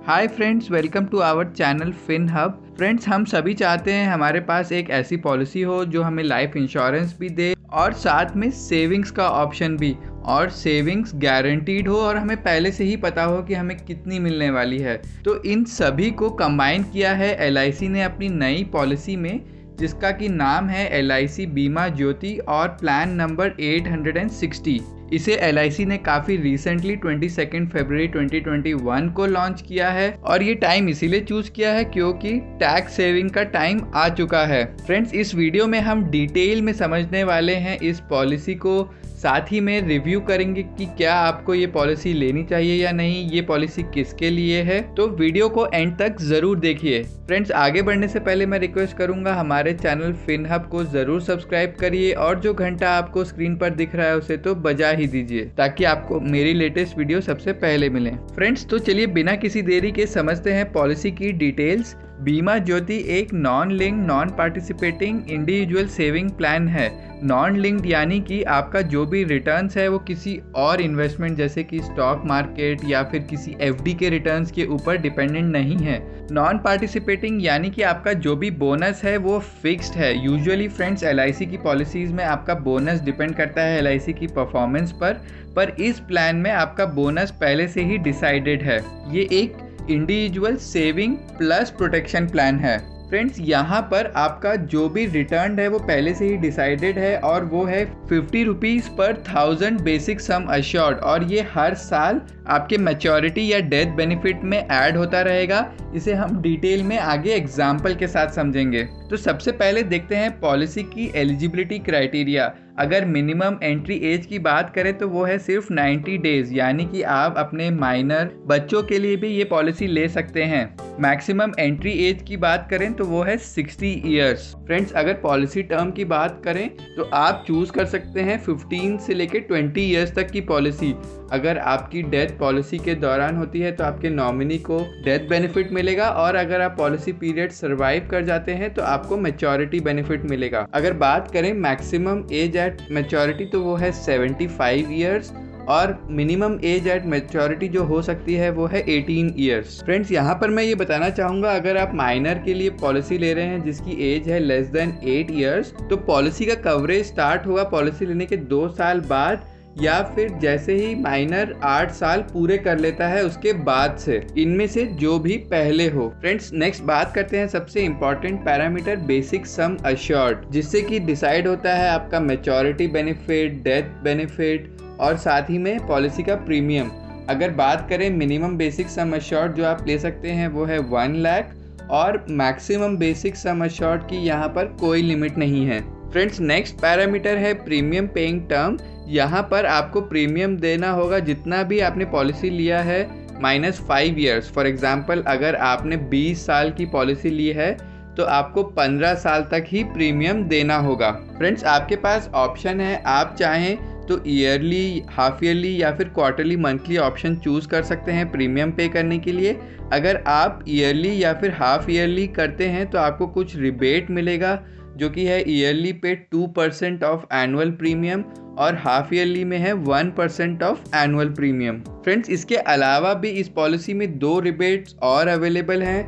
Hi friends, welcome to our channel Fin Hub. Friends, हम सभी चाहते हैं हमारे पास एक ऐसी पॉलिसी हो जो हमें लाइफ इंश्योरेंस भी दे और साथ में सेविंग्स का ऑप्शन भी, और सेविंग्स गारंटीड हो और हमें पहले से ही पता हो कि हमें कितनी मिलने वाली है। तो इन सभी को कंबाइन किया है LIC ने अपनी नई पॉलिसी में, जिसका कि नाम है LIC बीमा ज्योति और प्लान नंबर 860। इसे LIC ने काफ़ी रिसेंटली 22 फरवरी 2021 को लॉन्च किया है और ये टाइम इसीलिए चूज किया है क्योंकि टैक्स सेविंग का टाइम आ चुका है। फ्रेंड्स, इस वीडियो में हम डिटेल में समझने वाले हैं इस पॉलिसी को, साथ ही में रिव्यू करेंगे कि क्या आपको ये पॉलिसी लेनी चाहिए या नहीं, ये पॉलिसी किसके लिए है। तो वीडियो को एंड तक ज़रूर देखिए। फ्रेंड्स, आगे बढ़ने से पहले मैं रिक्वेस्ट करूंगा हमारे चैनल फिन हब को ज़रूर सब्सक्राइब करिए और जो घंटा आपको स्क्रीन पर दिख रहा है उसे तो बजा ही दीजिए ताकि आपको मेरी लेटेस्ट वीडियो सबसे पहले मिले। फ्रेंड्स, तो चलिए बिना किसी देरी के समझते हैं पॉलिसी की डिटेल्स। बीमा ज्योति एक non linked non participating individual saving plan है। नॉन लिंक्ड यानी कि आपका जो भी रिटर्न्स है वो किसी और इन्वेस्टमेंट जैसे कि स्टॉक मार्केट या फिर किसी FD के रिटर्न्स के ऊपर डिपेंडेंट नहीं है। नॉन पार्टिसिपेटिंग यानी कि आपका जो भी बोनस है वो फिक्स्ड है। यूजुअली फ्रेंड्स, LIC की पॉलिसीज़ में आपका बोनस डिपेंड करता है LIC की परफॉर्मेंस पर इस प्लान में आपका बोनस पहले से ही डिसाइडेड है। ये एक individual saving plus protection plan है। फ्रेंड्स, यहाँ पर आपका जो भी रिटर्न है वो पहले से ही डिसाइडेड है और वो है 50 रुपीज़ पर 1000 बेसिक सम अश्योर्ड, और ये हर साल आपके मैच्योरिटी या डेथ बेनिफिट में ऐड होता रहेगा। इसे हम डिटेल में आगे एग्जाम्पल के साथ समझेंगे। तो सबसे पहले देखते हैं पॉलिसी की एलिजिबिलिटी क्राइटेरिया। अगर मिनिमम एंट्री एज की बात करें तो वो है सिर्फ 90 डेज, यानी कि आप अपने माइनर बच्चों के लिए भी ये पॉलिसी ले सकते हैं। मैक्सिमम एंट्री एज की बात करें तो वो है 60 ईयर्स। फ्रेंड्स, अगर पॉलिसी टर्म की बात करें तो आप चूज कर सकते हैं 15 से लेकर 20 ईयर्स तक की पॉलिसी। अगर आपकी डेथ पॉलिसी के दौरान होती है तो आपके नॉमिनी को डेथ बेनिफिट मिलेगा, और अगर आप पॉलिसी पीरियड सर्वाइव कर जाते हैं तो आपको मैच्योरिटी बेनिफिट मिलेगा। अगर बात करें मैक्सिमम एज एट मैच्योरिटी तो वो है 75 ईयर्स, और मिनिमम एज एट मैच्योरिटी जो हो सकती है वो है 18 ईयर्स। फ्रेंड्स, यहाँ पर मैं ये बताना चाहूँगा, अगर आप माइनर के लिए पॉलिसी ले रहे हैं जिसकी एज है लेस देन 8 ईयर्स, तो पॉलिसी का कवरेज स्टार्ट होगा पॉलिसी लेने के 2 साल बाद, या फिर जैसे ही माइनर 8 साल पूरे कर लेता है उसके बाद से, इनमें से जो भी पहले हो। फ्रेंड्स, नेक्स्ट बात करते हैं सबसे important parameter basic sum assured, जिससे कि डिसाइड होता है आपका मैच्योरिटी बेनिफिट, डेथ बेनिफिट और साथ ही में पॉलिसी का प्रीमियम। अगर बात करें मिनिमम बेसिक सम अश्योर्ड जो आप ले सकते हैं वो है 1 लाख, और मैक्सिमम बेसिक सम अश्योर्ड की यहाँ पर कोई लिमिट नहीं है। फ्रेंड्स, नेक्स्ट पैरामीटर है प्रीमियम पेइंग टर्म। यहाँ पर आपको प्रीमियम देना होगा जितना भी आपने पॉलिसी लिया है -5 ईयर्स। फॉर एग्जांपल, अगर आपने 20 साल की पॉलिसी ली है तो आपको 15 साल तक ही प्रीमियम देना होगा। फ्रेंड्स, आपके पास ऑप्शन है, आप चाहें तो ईयरली, हाफ ईयरली या फिर क्वार्टरली, मंथली ऑप्शन चूज कर सकते हैं प्रीमियम पे करने के लिए। अगर आप ईयरली या फिर हाफ ईयरली करते हैं तो आपको कुछ रिबेट मिलेगा, जो कि है ईयरली पे 2% ऑफ एनुअल प्रीमियम और हाफ ईयरली में है 1% ऑफ एनुअल प्रीमियम। फ्रेंड्स, इसके अलावा भी इस पॉलिसी में 2 रिबेट्स और अवेलेबल हैं।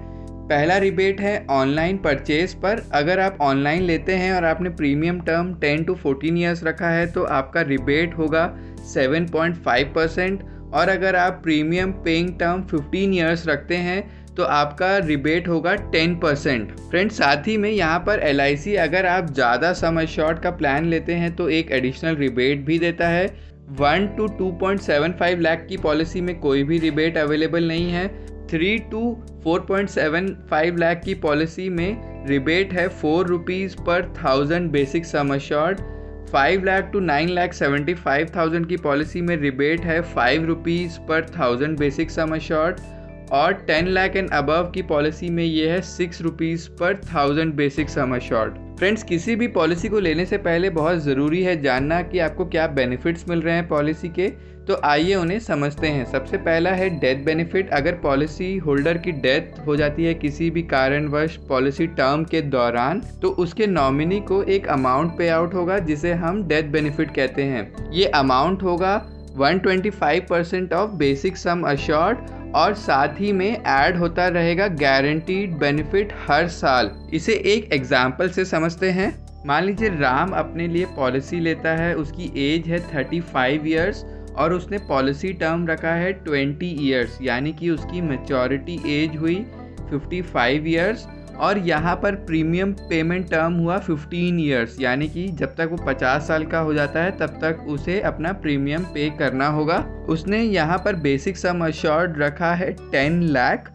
पहला रिबेट है ऑनलाइन परचेज पर। अगर आप ऑनलाइन लेते हैं और आपने प्रीमियम टर्म 10 to 14 ईयर्स रखा है तो आपका रिबेट होगा 7.5%, और अगर आप प्रीमियम पेइंग टर्म 15 ईयर्स रखते हैं तो आपका रिबेट होगा 10%। फ्रेंड्स, साथ ही में यहाँ पर LIC अगर आप ज़्यादा सम अश्योर्ड का प्लान लेते हैं तो एक एडिशनल रिबेट भी देता है। 1 to 2.75 लाख की पॉलिसी में कोई भी रिबेट अवेलेबल नहीं है। 3 to 4.75 लाख की पॉलिसी में रिबेट है 4 रुपीज़ पर 1000 basic sum assured. 5 lakh to 9,75,000 की पॉलिसी में रिबेट है 5 रुपीज़ पर 1000 बेसिक सम अश्योर्ड, और 10 लाख एंड अबव की पॉलिसी में ये है 6 रुपीज़ पर 1000 बेसिक सम अश्योर्ड। फ्रेंड्स, किसी भी पॉलिसी को लेने से पहले बहुत ज़रूरी है जानना कि आपको क्या बेनिफिट्स मिल रहे हैं पॉलिसी के। तो आइए उन्हें समझते हैं। सबसे पहला है डेथ बेनिफिट। अगर पॉलिसी होल्डर की डेथ हो जाती है किसी भी कारणवश पॉलिसी टर्म के दौरान, तो उसके नॉमिनी को एक अमाउंट पे आउट होगा जिसे हम डेथ बेनिफिट कहते हैं। ये अमाउंट होगा 125% ऑफ बेसिक सम अश्योर्ड, और साथ ही में ऐड होता रहेगा गारंटीड बेनिफिट हर साल। इसे एक एग्जाम्पल से समझते हैं। मान लीजिए राम अपने लिए पॉलिसी लेता है, उसकी एज है 35 ईयर्स और उसने पॉलिसी टर्म रखा है 20 ईयर्स, यानी कि उसकी मैच्योरिटी एज हुई 55 ईयर्स और यहाँ पर प्रीमियम पेमेंट टर्म हुआ 15 ईयर्स, यानी कि जब तक वो 50 साल का हो जाता है तब तक उसे अपना प्रीमियम पे करना होगा। उसने यहाँ पर बेसिक सम अश्योर्ड रखा है 10 लाख,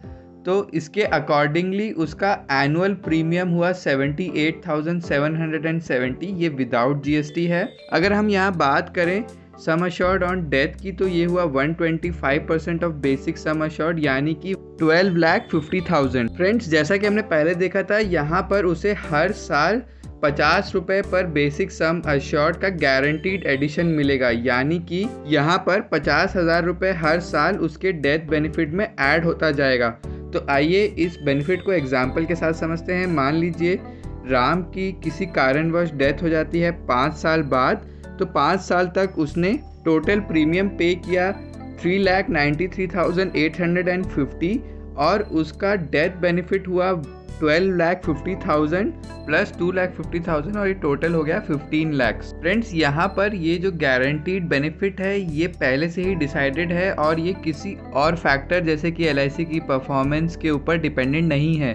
तो इसके अकॉर्डिंगली उसका एनुअल प्रीमियम हुआ 78,770, ये विदाउट जीएसटी है। अगर हम यहाँ बात करें सम अश्योर्ड ऑन डेथ की, तो ये हुआ 125% ऑफ बेसिक सम अश्योर्ड, यानी कि 12,50,000। फ्रेंड्स, जैसा कि हमने पहले देखा था, यहाँ पर उसे हर साल 50 रुपये पर बेसिक सम अश्योर्ड का गारंटीड एडिशन मिलेगा, यानी कि यहाँ पर 50,000 रुपये हर साल उसके डेथ बेनिफिट में ऐड होता जाएगा। तो आइए इस बेनिफिट को एग्जाम्पल के साथ समझते हैं। मान लीजिए राम की किसी कारणवश डेथ हो जाती है 5 साल बाद, तो 5 साल तक उसने टोटल प्रीमियम पे किया 3,93,850 और उसका डेथ बेनिफिट हुआ 12,50,000 प्लस 2,50,000 और ये टोटल हो गया 15 लाख। फ्रेंड्स, यहाँ पर ये जो गारंटीड बेनिफिट है ये पहले से ही डिसाइडेड है और ये किसी और फैक्टर जैसे कि LIC की परफॉर्मेंस के ऊपर डिपेंडेंट नहीं है,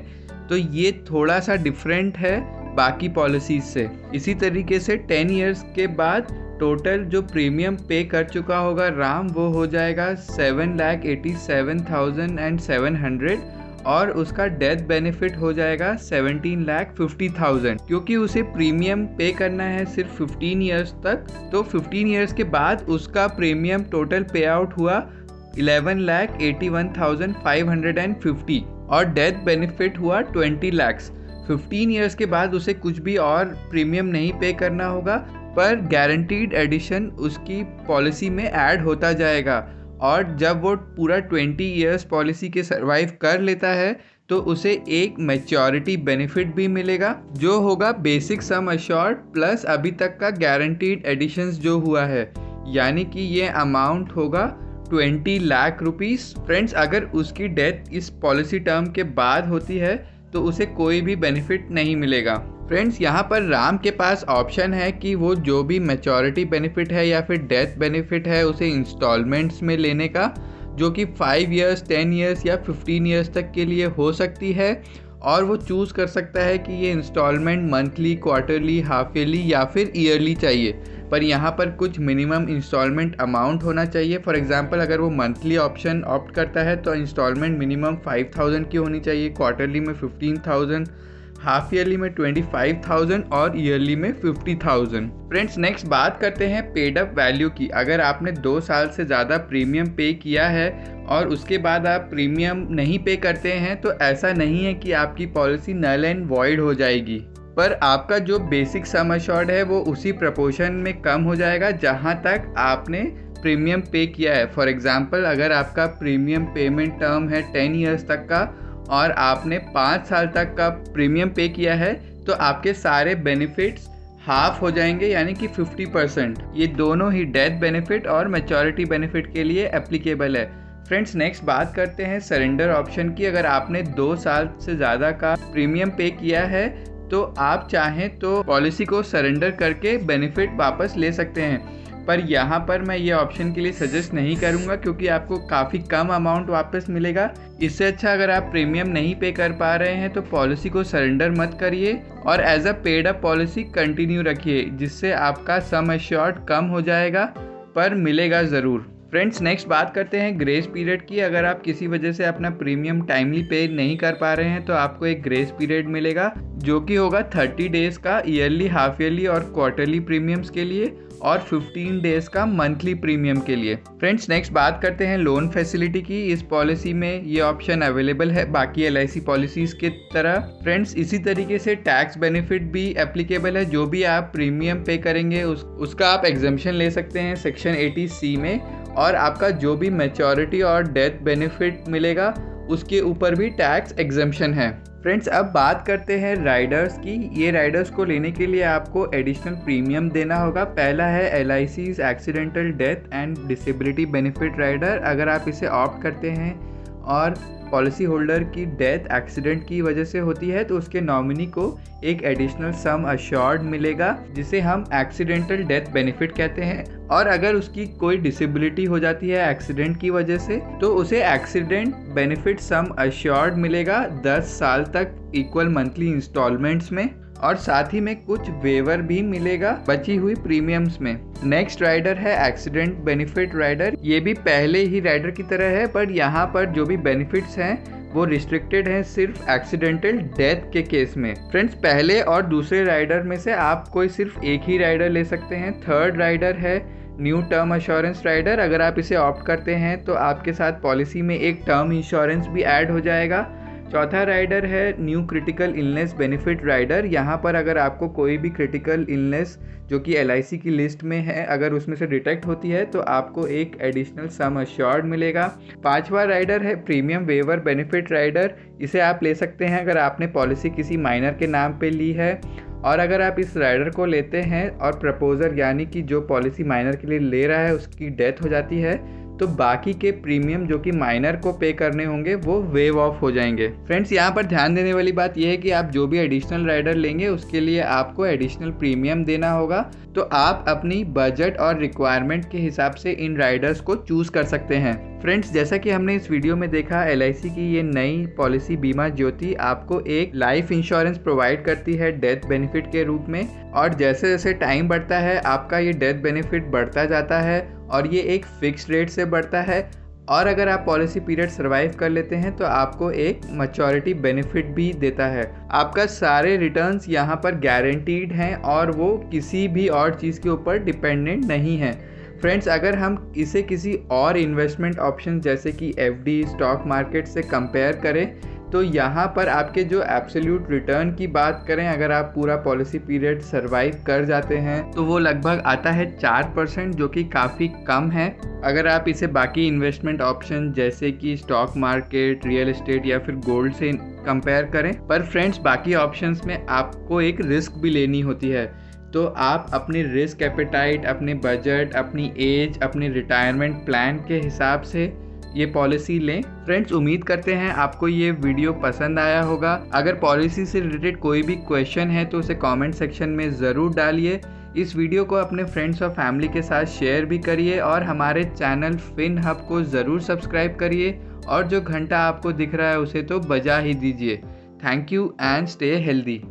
तो ये थोड़ा सा डिफरेंट है बाकी पॉलिसीज से। इसी तरीके से 10 इयर्स के बाद टोटल जो प्रीमियम पे कर चुका होगा राम, वो हो जाएगा 7,87,700 और उसका डेथ बेनिफिट हो जाएगा 17,50,000। क्योंकि उसे प्रीमियम पे करना है सिर्फ 15 इयर्स तक, तो 15 इयर्स के बाद उसका प्रीमियम टोटल पे आउट हुआ 11,81,550 और डेथ बेनिफिट हुआ 20 लाख। 15 इयर्स के बाद उसे कुछ भी और प्रीमियम नहीं पे करना होगा, पर गारंटीड एडिशन उसकी पॉलिसी में ऐड होता जाएगा और जब वो पूरा 20 इयर्स पॉलिसी के सर्वाइव कर लेता है तो उसे एक मैच्योरिटी बेनिफिट भी मिलेगा जो होगा बेसिक सम अश्योर्ड प्लस अभी तक का गारंटीड एडिशंस जो हुआ है, यानी कि ये अमाउंट होगा 20 लाख रुपीस। फ्रेंड्स, अगर उसकी डेथ इस पॉलिसी टर्म के बाद होती है तो उसे कोई भी बेनिफिट नहीं मिलेगा। फ्रेंड्स, यहाँ पर राम के पास ऑप्शन है कि वो जो भी मैच्योरिटी बेनिफिट है या फिर डेथ बेनिफिट है उसे इंस्टॉलमेंट्स में लेने का, जो कि 5 इयर्स, 10 इयर्स या 15 इयर्स तक के लिए हो सकती है और वो चूज़ कर सकता है कि ये installment monthly, quarterly, half yearly या फिर ईयरली चाहिए। पर यहाँ पर कुछ मिनिमम इंस्टॉलमेंट अमाउंट होना चाहिए। फॉर एग्जांपल, अगर वो मंथली ऑप्शन ऑप्ट करता है तो इंस्टॉलमेंट मिनिमम 5,000 की होनी चाहिए, क्वार्टरली में 15,000, हाफ ईयरली में 25,000 और ईयरली में 50,000। फ्रेंड्स, नेक्स्ट बात करते हैं पेड अप वैल्यू की। अगर आपने 2 साल से ज़्यादा प्रीमियम पे किया है और उसके बाद आप प्रीमियम नहीं पे करते हैं तो ऐसा नहीं है कि आपकी पॉलिसी नल एंड वॉइड हो जाएगी, पर आपका जो बेसिक सम अश्योर्ड है वो उसी प्रपोर्शन में कम हो जाएगा जहां तक आपने प्रीमियम पे किया है। फॉर एग्जांपल, अगर आपका प्रीमियम पेमेंट टर्म है 10 इयर्स तक का और आपने 5 साल तक का प्रीमियम पे किया है तो आपके सारे बेनिफिट्स हाफ हो जाएंगे, यानी कि 50%। ये दोनों ही डेथ बेनिफिट और मैच्योरिटी बेनिफिट के लिए एप्लीकेबल है। फ्रेंड्स, नेक्स्ट बात करते हैं सरेंडर ऑप्शन की। अगर आपने 2 साल से ज़्यादा का प्रीमियम पे किया है तो आप चाहें तो पॉलिसी को सरेंडर करके बेनिफिट वापस ले सकते हैं, पर यहाँ पर मैं ये ऑप्शन के लिए सजेस्ट नहीं करूँगा क्योंकि आपको काफ़ी कम अमाउंट वापस मिलेगा। इससे अच्छा अगर आप प्रीमियम नहीं पे कर पा रहे हैं तो पॉलिसी को सरेंडर मत करिए और as a paid up policy continue रखिए, जिससे आपका सम एश्योर्ड कम हो जाएगा पर मिलेगा ज़रूर। फ्रेंड्स, नेक्स्ट बात करते हैं ग्रेस पीरियड की। अगर आप किसी वजह से अपना प्रीमियम टाइमली पे नहीं कर पा रहे हैं तो आपको एक ग्रेस पीरियड मिलेगा जो कि होगा 30 डेज़ का ईयरली, हाफ ईयरली और क्वार्टरली प्रीमियम्स के लिए और 15 डेज़ का मंथली प्रीमियम के लिए। फ्रेंड्स, नेक्स्ट बात करते हैं लोन फैसिलिटी की। इस पॉलिसी में ये ऑप्शन अवेलेबल है बाकी LIC पॉलिसीज़ की तरह। फ्रेंड्स, इसी तरीके से टैक्स बेनिफिट भी एप्लीकेबल है। जो भी आप प्रीमियम पे करेंगे उसका आप एग्जम्पशन ले सकते हैं सेक्शन 80C में, और आपका जो भी मैच्योरिटी और डेथ बेनिफिट मिलेगा उसके ऊपर भी टैक्स एग्जम्पशन है। फ्रेंड्स, अब बात करते हैं राइडर्स की। ये राइडर्स को लेने के लिए आपको एडिशनल प्रीमियम देना होगा। पहला है LIC's accidental death and disability benefit rider. अगर आप इसे ऑप्ट करते हैं और पॉलिसी होल्डर की डेथ एक्सीडेंट की वजह से होती है तो उसके नॉमिनी को एक एडिशनल सम अश्योर्ड मिलेगा जिसे हम एक्सीडेंटल डेथ बेनिफिट कहते हैं। और अगर उसकी कोई डिसेबिलिटी हो जाती है एक्सीडेंट की वजह से तो उसे एक्सीडेंट बेनिफिट सम अश्योर्ड मिलेगा 10 साल तक इक्वल मंथली इंस्टॉलमेंट्स में, और साथ ही में कुछ वेवर भी मिलेगा बची हुई प्रीमियम्स में। नेक्स्ट राइडर है एक्सीडेंट बेनिफिट राइडर। ये भी पहले ही राइडर की तरह है, पर यहाँ पर जो भी बेनिफिट्स हैं वो रिस्ट्रिक्टेड है सिर्फ एक्सीडेंटल डेथ के केस में। फ्रेंड्स, पहले और दूसरे राइडर में से आप कोई सिर्फ एक ही राइडर ले सकते हैं। थर्ड राइडर है न्यू टर्म इंश्योरेंस राइडर। अगर आप इसे ऑप्ट करते हैं तो आपके साथ पॉलिसी में एक टर्म इंश्योरेंस भी ऐड हो जाएगा। चौथा राइडर है new critical illness benefit rider. यहाँ पर अगर आपको कोई भी क्रिटिकल इलनेस जो कि LIC की लिस्ट में है अगर उसमें से डिटेक्ट होती है तो आपको एक एडिशनल सम अश्योर्ड मिलेगा। पांचवा राइडर है प्रीमियम वेवर बेनिफिट राइडर। इसे आप ले सकते हैं अगर आपने पॉलिसी किसी माइनर के नाम पे ली है, और अगर आप इस राइडर को लेते हैं और प्रपोजर यानी कि जो पॉलिसी माइनर के लिए ले रहा है उसकी डेथ हो जाती है तो बाकी के प्रीमियम जो कि माइनर को पे करने होंगे वो वेव ऑफ हो जाएंगे। फ्रेंड्स, यहाँ पर ध्यान देने वाली बात यह है कि आप जो भी एडिशनल राइडर लेंगे उसके लिए आपको एडिशनल प्रीमियम देना होगा, तो आप अपनी बजट और रिक्वायरमेंट के हिसाब से इन राइडर्स को चूज कर सकते हैं। फ्रेंड्स, जैसा कि हमने इस वीडियो में देखा, LIC की ये नई पॉलिसी बीमा ज्योति आपको एक लाइफ इंश्योरेंस प्रोवाइड करती है डेथ बेनिफिट के रूप में, और जैसे जैसे टाइम बढ़ता है आपका ये डेथ बेनिफिट बढ़ता जाता है और ये एक फिक्स रेट से बढ़ता है। और अगर आप पॉलिसी पीरियड सर्वाइव कर लेते हैं तो आपको एक मैच्योरिटी बेनिफिट भी देता है। आपका सारे रिटर्न्स यहाँ पर गारंटीड हैं और वो किसी भी और चीज़ के ऊपर डिपेंडेंट नहीं है। फ्रेंड्स, अगर हम इसे किसी और इन्वेस्टमेंट ऑप्शन जैसे कि FD स्टॉक मार्केट से कंपेयर करें तो यहाँ पर आपके जो एब्सोल्यूट रिटर्न की बात करें, अगर आप पूरा पॉलिसी पीरियड सर्वाइव कर जाते हैं तो वो लगभग आता है 4%, जो कि काफ़ी कम है अगर आप इसे बाकी इन्वेस्टमेंट ऑप्शन जैसे कि स्टॉक मार्केट, रियल एस्टेट या फिर गोल्ड से कंपेयर करें। पर फ्रेंड्स, बाकी ऑप्शंस में आपको एक रिस्क भी लेनी होती है, तो आप अपनी रिस्क एपेटाइट, अपने बजट, अपनी एज, अपने रिटायरमेंट प्लान के हिसाब से ये पॉलिसी लें। फ्रेंड्स, उम्मीद करते हैं आपको ये वीडियो पसंद आया होगा। अगर पॉलिसी से रिलेटेड कोई भी क्वेश्चन है तो उसे कमेंट सेक्शन में ज़रूर डालिए। इस वीडियो को अपने फ्रेंड्स और फैमिली के साथ शेयर भी करिए और हमारे चैनल फिन हब को ज़रूर सब्सक्राइब करिए, और जो घंटा आपको दिख रहा है उसे तो बजा ही दीजिए। Thank you and stay healthy.